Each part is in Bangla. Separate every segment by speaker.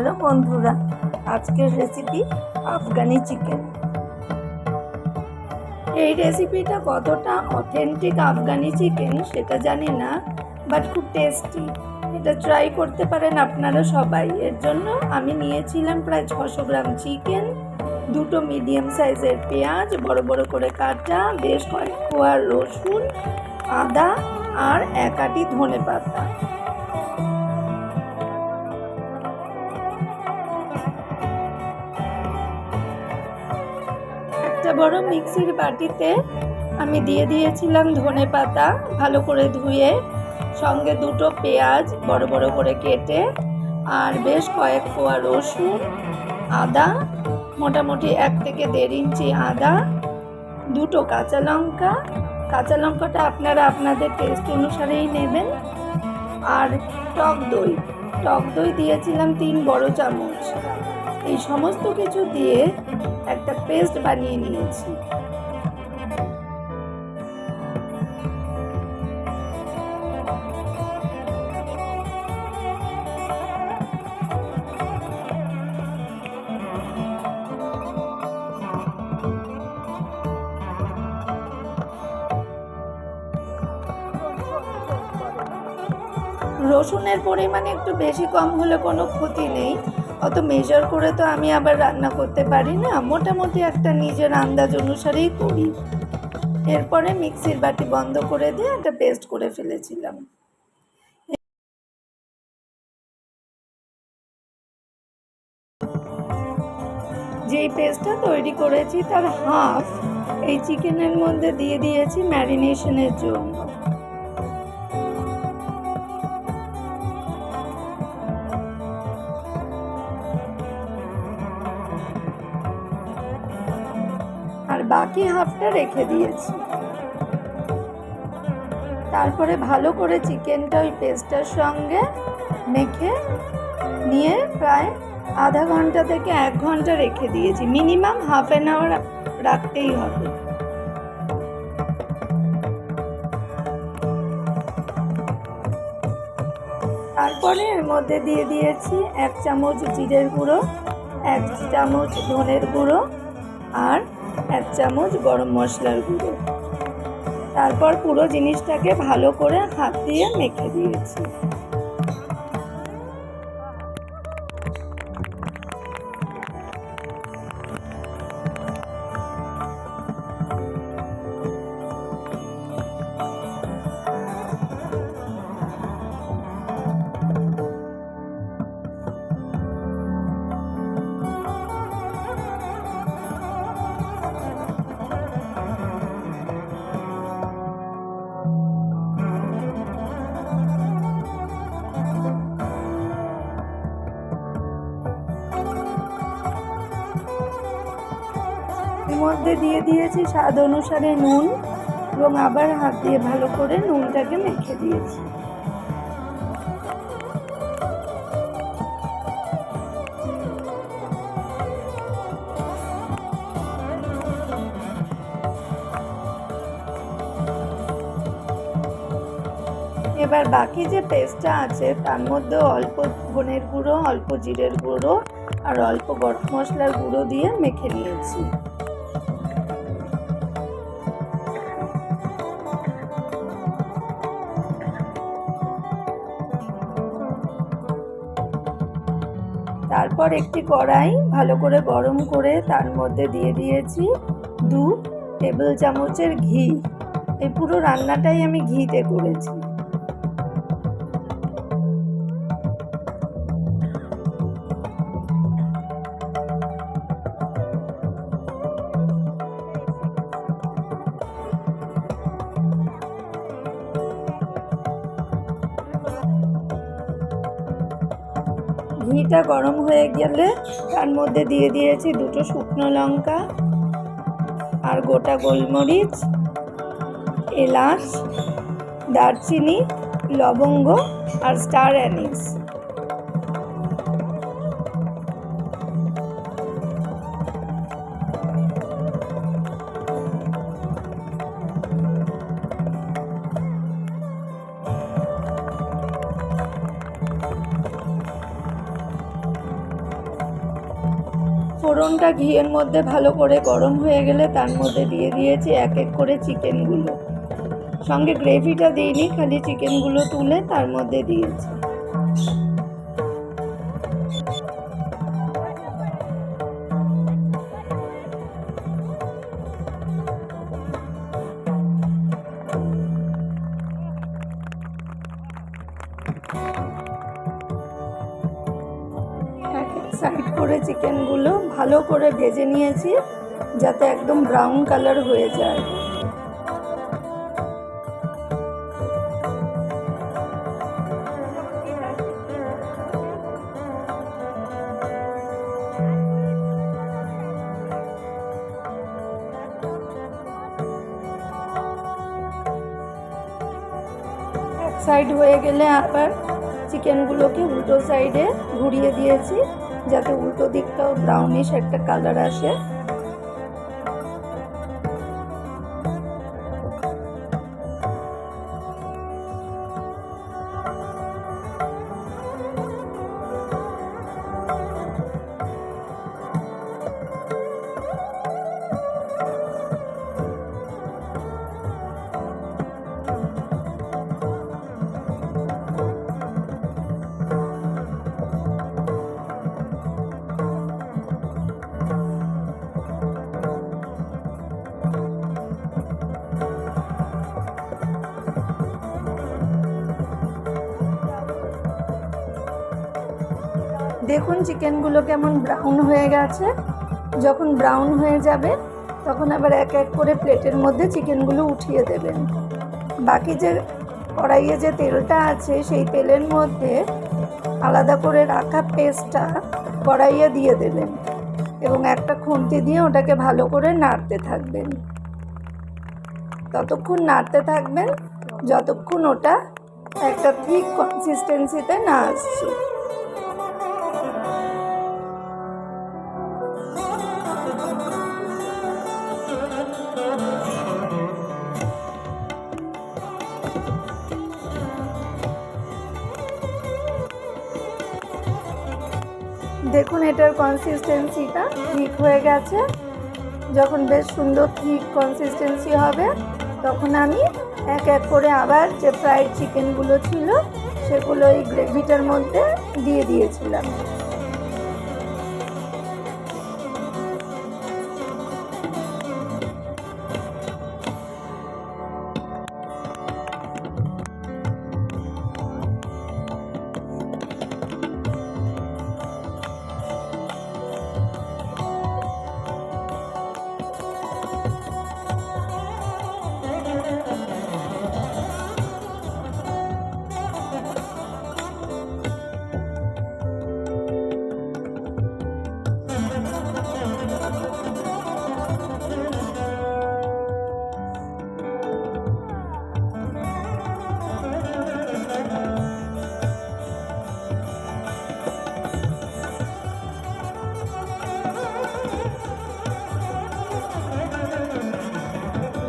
Speaker 1: হ্যালো বন্ধুরা, আজকের রেসিপি আফগানি চিকেন। এই রেসিপিটা কতটা অথেন্টিক আফগানি চিকেন সেটা জানি না, বাট খুব টেস্টি। এটা ট্রাই করতে পারেন আপনারা সবাই। এর জন্য আমি নিয়েছিলাম প্রায় 600 গ্রাম চিকেন, দুটো মিডিয়াম সাইজের পেঁয়াজ বড় বড় করে কাটা, বেশ কয়েক কোয়া রসুন, আদা আর এক আটি ধনেপাতা। একটা বড় মিক্সির বাটিতে আমি দিয়ে দিয়েছিলাম ধনেপাতা ভালো করে ধুয়ে, সঙ্গে দুটো পেঁয়াজ বড় বড় করে কেটে, আর বেশ কয়েক কোয়া রসুন, আদা মোটামুটি 1 থেকে 1.5 ইঞ্চি আদা, দুটো কাঁচা লঙ্কা। কাঁচা লঙ্কাটা আপনারা আপনাদের টেস্ট অনুসারেই নেবেন। আর টক দই দিয়েছিলাম 3 বড় চামচ। এই সমস্ত কিছু দিয়ে একটা পেস্ট বানিয়ে নিয়েছি। রসুনের পরিমাণ একটু বেশি কম হলে কোনো ক্ষতি নেই, অত মেজার করে তো আমি আবার রান্না করতে পারি না, মোটামুটি একটা নিজের আন্দাজ অনুসারেই করি। এরপরে মিক্সির বাটি বন্ধ করে দিয়ে একটা পেস্ট করে ফেলেছিলাম। যেই পেস্টটা তৈরি করেছি তার হাফ এই চিকেনের মধ্যে দিয়ে দিয়েছি ম্যারিনেশনের জন্য। আর বাকি হাফটা রেখে দিয়েছি। তারপরে ভালো করে চিকেনটা ওই পেস্টটার সঙ্গে মেখে নিয়ে প্রায় আধা ঘন্টা থেকে 1 ঘন্টা রেখে দিয়েছি। মিনিমাম হাফ অ্যান আওয়ার রাখতেই হবে। তারপরে এর মধ্যে দিয়ে দিয়েছি 1 চামচ জিরের গুঁড়ো, 1 চামচ ধনের গুঁড়ো আর 1 চামচ গরম মশলার গুঁড়ো। তারপর পুরো জিনিসটাকে ভালো করে হাত দিয়ে মেখে দিয়েছি। এর মধ্যে দিয়ে দিয়েছি স্বাদ অনুসারে নুন এবং আবার হাত দিয়ে ভালো করে নুনটাকে মেখে দিয়েছি। এবার বাকি যে পেস্টটা আছে তার মধ্যে অল্প ধনের গুঁড়ো, অল্প জিরের গুঁড়ো আর অল্প গরম মশলার গুঁড়ো দিয়ে মেখে নিয়েছি। তারপর একটি কড়াই ভালো করে গরম করে তার মধ্যে দিয়ে দিয়েছি 2 টেবিল চামচের ঘি। এই পুরো রান্নাটাই আমি ঘিতে করেছি। ঘিটা গরম হয়ে গেলে তার মধ্যে দিয়ে দিয়েছি 2টো শুকনো লঙ্কা আর গোটা গোলমরিচ, এলাচ, দারচিনি, লবঙ্গ আর স্টার অ্যানিস। ফোড়নটা ঘিয়ের মধ্যে ভালো করে গরম হয়ে গেলে তার মধ্যে দিয়ে দিয়েছি এক এক করে চিকেনগুলো। সঙ্গে গ্রেভিটা দিইনি, খালি চিকেনগুলো তুলে তার মধ্যে দিয়েছি। সাইড করে চিকেনগুলো ভালো করে ভেজে নিয়েছি যাতে একদম ব্রাউন কালার হয়ে যায়। এক সাইড হয়ে গেলে আবার চিকেনগুলোকে উল্টো সাইডে ঘুরিয়ে দিয়েছি যাতে উল্টো দিকটাও ব্রাউনিশ একটা কালার আসে। দেখুন চিকেনগুলো কেমন ব্রাউন হয়ে গেছে। যখন ব্রাউন হয়ে যাবে তখন আবার এক এক করে প্লেটের মধ্যে চিকেনগুলো উঠিয়ে দেবেন। বাকি যে কড়াইয়ে যে তেলটা আছে সেই তেলের মধ্যে আলাদা করে রাখা পেস্টটা কড়াইয়ে দিয়ে দেবেন এবং একটা খুন্তি দিয়ে ওটাকে ভালো করে নাড়তে থাকবেন। ততক্ষণ নাড়তে থাকবেন যতক্ষণ ওটা একটা ঠিক কনসিস্টেন্সিতে না আসছে। দেখুন এটার কনসিস্টেন্সিটা ঠিক হয়ে গেছে। যখন বেশ সুন্দর ঠিক কনসিস্টেন্সি হবে তখন আমি এক এক করে আবার যে ফ্রাইড চিকেনগুলো ছিল সেগুলো এই গ্রেভিটার মধ্যে দিয়ে দিয়েছিলাম।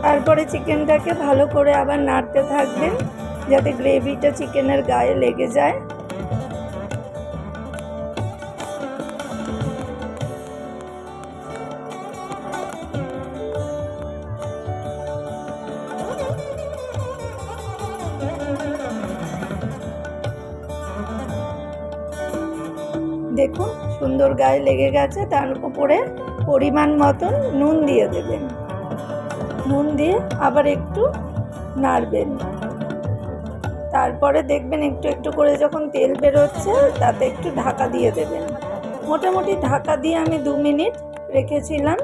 Speaker 1: তারপরে চিকেনটাকে ভালো করে আবার নাড়তে থাকবেন যাতে গ্রেভিটা চিকেনের গায়ে লেগে যায়। দেখুন সুন্দর গায়ে লেগে গেছে। তার উপরে পরিমাণ মতন নুন দিয়ে দেবেন। নুন দিয়ে আবার একটু নাড়বেন। তারপরে দেখবেন একটু একটু করে যখন তেল বেরোচ্ছে তাতে একটু ঢাকা দিয়ে দেবেন। মোটামুটি ঢাকা দিয়ে আমি 2 মিনিট রেখেছিলাম।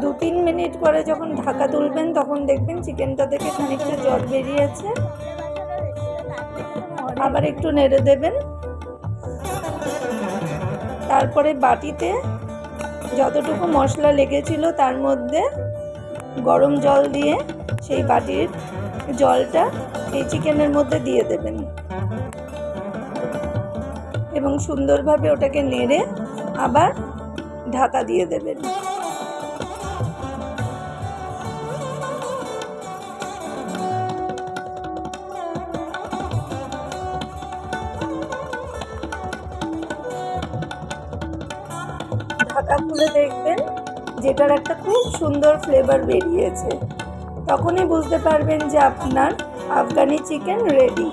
Speaker 1: 2-3 মিনিট পরে যখন ঢাকা তুলবেন তখন দেখবেন চিকেনটা থেকে খানিকটা জল বেরিয়েছে। আবার একটু নেড়ে দেবেন। তারপরে বাটিতে যতটুকু মশলা লেগেছিল তার মধ্যে গরম জল দিয়ে সেই বাটির জলটা এই চিকেনের মধ্যে দিয়ে দেবেন এবং সুন্দরভাবে ওটাকে নেড়ে আবার ঢাকা দিয়ে দেবেন। তুলে দেখবেন যেটার একটা খুব সুন্দর ফ্লেভার বেরিয়েছে। তখনই বুঝতে পারবেন যে আপনার আফগানি চিকেন রেডি।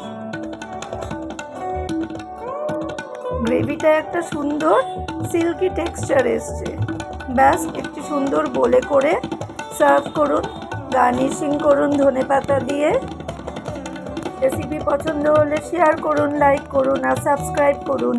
Speaker 1: গ্রেভিটা একটা সুন্দর সিল্কি টেক্সচার এসছে। ব্যাস একটু সুন্দর বলে করে সার্ভ করুন, গার্নিশিং করুন ধনেপাতা দিয়ে। রেসিপি পছন্দ হলে শেয়ার করুন, লাইক করুন আর সাবস্ক্রাইব করুন।